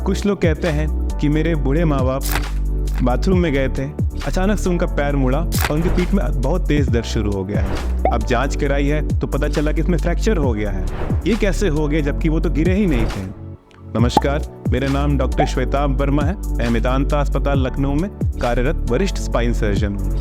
कुछ लोग कहते हैं कि मेरे बूढ़े माँ बाप बाथरूम में गए थे, अचानक से उनका पैर मुड़ा और उनकी पीठ में बहुत तेज़ दर्द शुरू हो गया है। अब जांच कराई है तो पता चला कि इसमें फ्रैक्चर हो गया है। ये कैसे हो गया जबकि वो तो गिरे ही नहीं थे। नमस्कार, मेरा नाम डॉक्टर श्वेताब वर्मा है। मैं मेदांता अस्पताल लखनऊ में कार्यरत वरिष्ठ स्पाइन सर्जन हूँ।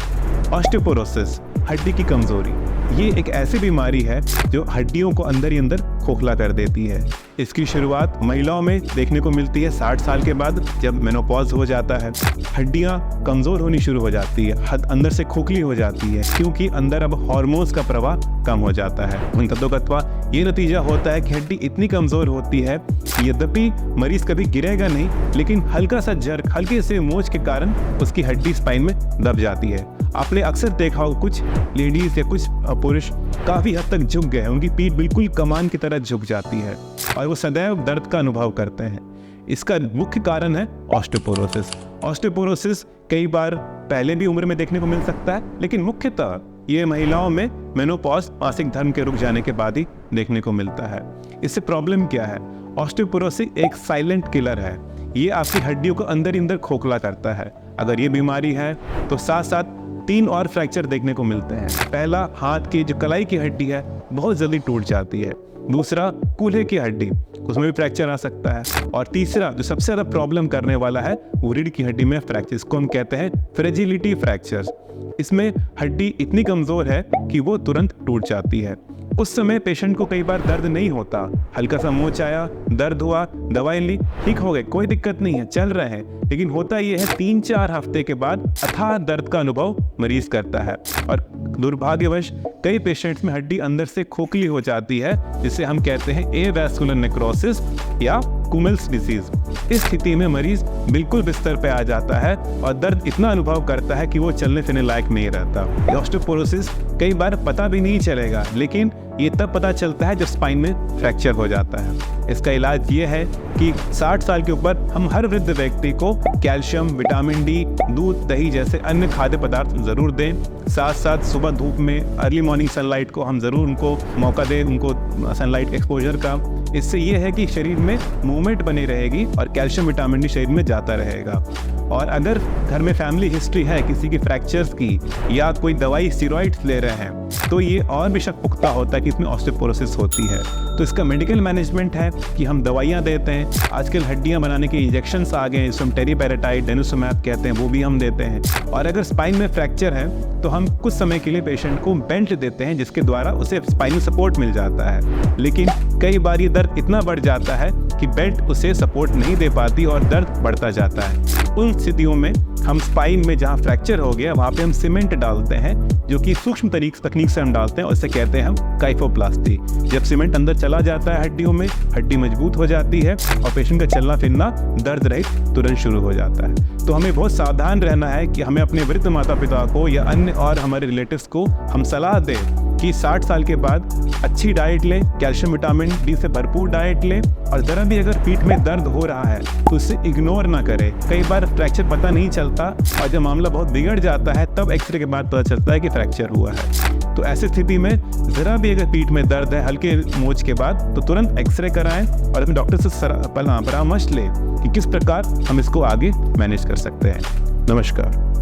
ऑस्टियोपोरोसिस, हड्डी की कमज़ोरी, ये एक ऐसी बीमारी है जो हड्डियों को अंदर ही अंदर खोखला कर देती है। इसकी शुरुआत महिलाओं में देखने को मिलती है 60 साल के बाद, जब मेनोपॉज हो जाता है। हड्डियां कमज़ोर होनी शुरू हो जाती है, हद अंदर से खोखली हो जाती है, क्योंकि अंदर अब हार्मोन्स का प्रवाह कम हो जाता है। तद्वतत्वा ये नतीजा होता है कि हड्डी इतनी कमज़ोर होती है, यद्यपि मरीज़ कभी गिरेगा नहीं, लेकिन हल्का सा जर्क, हल्के से मोच के कारण उसकी हड्डी स्पाइन में दब जाती है। आपने अक्सर देखा हो कुछ लेडीज़ या कुछ पुरुष काफ़ी हद तक झुक गए हैं, उनकी पीठ बिल्कुल कमान की तरह झुक जाती है और वो सदैव दर्द का अनुभव करते हैं। इसका मुख्य कारण है ऑस्टियोपोरोसिस। ऑस्टियोपोरोसिस कई बार पहले भी उम्र में देखने को मिल सकता है, लेकिन मुख्यतः ये महिलाओं में मेनोपॉज, मासिक धर्म के रुक जाने के बाद ही देखने को मिलता है। इससे प्रॉब्लम क्या है? ऑस्टियोपोरोसिस एक साइलेंट किलर है। ये आपकी हड्डियों को अंदर ही अंदर खोखला करता है। अगर ये बीमारी है तो साथ साथ 3 और फ्रैक्चर देखने को मिलते हैं। पहला, हाथ की जो कलाई की हड्डी है बहुत जल्दी टूट जाती है। दूसरा, कूल्हे की हड्डी, उसमें भी फ्रैक्चर आ सकता है। और तीसरा, जो सबसे ज़्यादा प्रॉब्लम करने वाला है, वो रीढ़ की हड्डी में फ्रैक्चर, इसको हम कहते हैं फ्रेजिलिटी फ्रैक्चर्स। इसमें हड्डी इतनी कमज़ोर है कि वो तुरंत टूट जाती है। उस समय पेशेंट को कई बार दर्द नहीं होता, हल्का सा मोच आया, दर्द हुआ, दवाई ली, ठीक हो गए, कोई दिक्कत नहीं है, चल रहे हैं। लेकिन होता ये है 3-4 हफ्ते के बाद अथाह दर्द का अनुभव मरीज करता है। और दुर्भाग्यवश कई पेशेंट्स में हड्डी अंदर से खोखली हो जाती है, जिसे हम कहते हैं एवास्कुलर नेक्रोसिस या कुमिल्स डिसीज। इस स्थिति में मरीज बिल्कुल बिस्तर पे आ जाता है और दर्द इतना अनुभव करता है कि वो चलने फिरने लायक नहीं रहता। ऑस्टियोपोरोसिस कई बार पता भी नहीं चलेगा, लेकिन ये तब पता चलता है जब स्पाइन में फ्रैक्चर हो जाता है। इसका इलाज ये है कि 60 साल के ऊपर हम हर वृद्ध व्यक्ति को कैल्शियम, विटामिन डी, दूध, दही जैसे अन्य खाद्य पदार्थ ज़रूर दें। साथ साथ सुबह धूप में अर्ली मॉर्निंग सनलाइट को हम ज़रूर उनको मौका दें, उनको सनलाइट एक्सपोजर का। इससे ये है कि शरीर में मूवमेंट बनी रहेगी और कैल्शियम, विटामिन डी शरीर में जाता रहेगा। और अगर घर में फैमिली हिस्ट्री है किसी की फ्रैक्चर्स की या कोई दवाई स्टेरॉइड्स ले रहे हैं, तो ये और भी शक पुख्ता होता है कि इसमें ऑस्टियोपोरोसिस होती है। तो इसका मेडिकल मैनेजमेंट है कि हम दवाइयाँ देते हैं। आजकल हड्डियाँ बनाने के इंजेक्शंस आ गए हैं, जिसको हम टेरीपेराटाइड, डेनिसोमैब कहते हैं, वो भी हम देते हैं। और अगर स्पाइन में फ्रैक्चर है तो हम कुछ समय के लिए पेशेंट को बेल्ट देते हैं, जिसके द्वारा उसे स्पाइनल सपोर्ट मिल जाता है। लेकिन कई बार ये दर्द इतना बढ़ जाता है कि बेल्ट उसे सपोर्ट नहीं दे पाती और दर्द बढ़ता जाता है। उन स्थितियों में हम स्पाइन में जहाँ फ्रैक्चर हो गया वहाँ पे हम सीमेंट डालते हैं, जो कि सूक्ष्म तकनीक से हम डालते हैं और इसे कहते हैं हम काइफोप्लास्टी। जब सीमेंट अंदर चला जाता है हड्डियों में, हड्डी मजबूत हो जाती है और पेशेंट का चलना फिरना दर्द रहित तुरंत शुरू हो जाता है। तो हमें बहुत सावधान रहना है कि हमें अपने वृद्ध माता पिता को या अन्य और हमारे रिलेटिव्स को हम सलाह दें कि 60 साल के बाद अच्छी डाइट लें, कैल्शियम, विटामिन डी से भरपूर डाइट लें, और ज़रा भी अगर पीठ में दर्द हो रहा है तो उसे इग्नोर ना करें। कई बार फ्रैक्चर पता नहीं चलता और जब मामला बहुत बिगड़ जाता है तब एक्सरे के बाद पता चलता है कि फ्रैक्चर हुआ है। तो ऐसी स्थिति में ज़रा भी अगर पीठ में दर्द है हल्के मोच के बाद, तो तुरंत एक्सरे कराएं और अपने डॉक्टर से परामर्श लें कि किस प्रकार हम इसको आगे मैनेज कर सकते हैं। नमस्कार।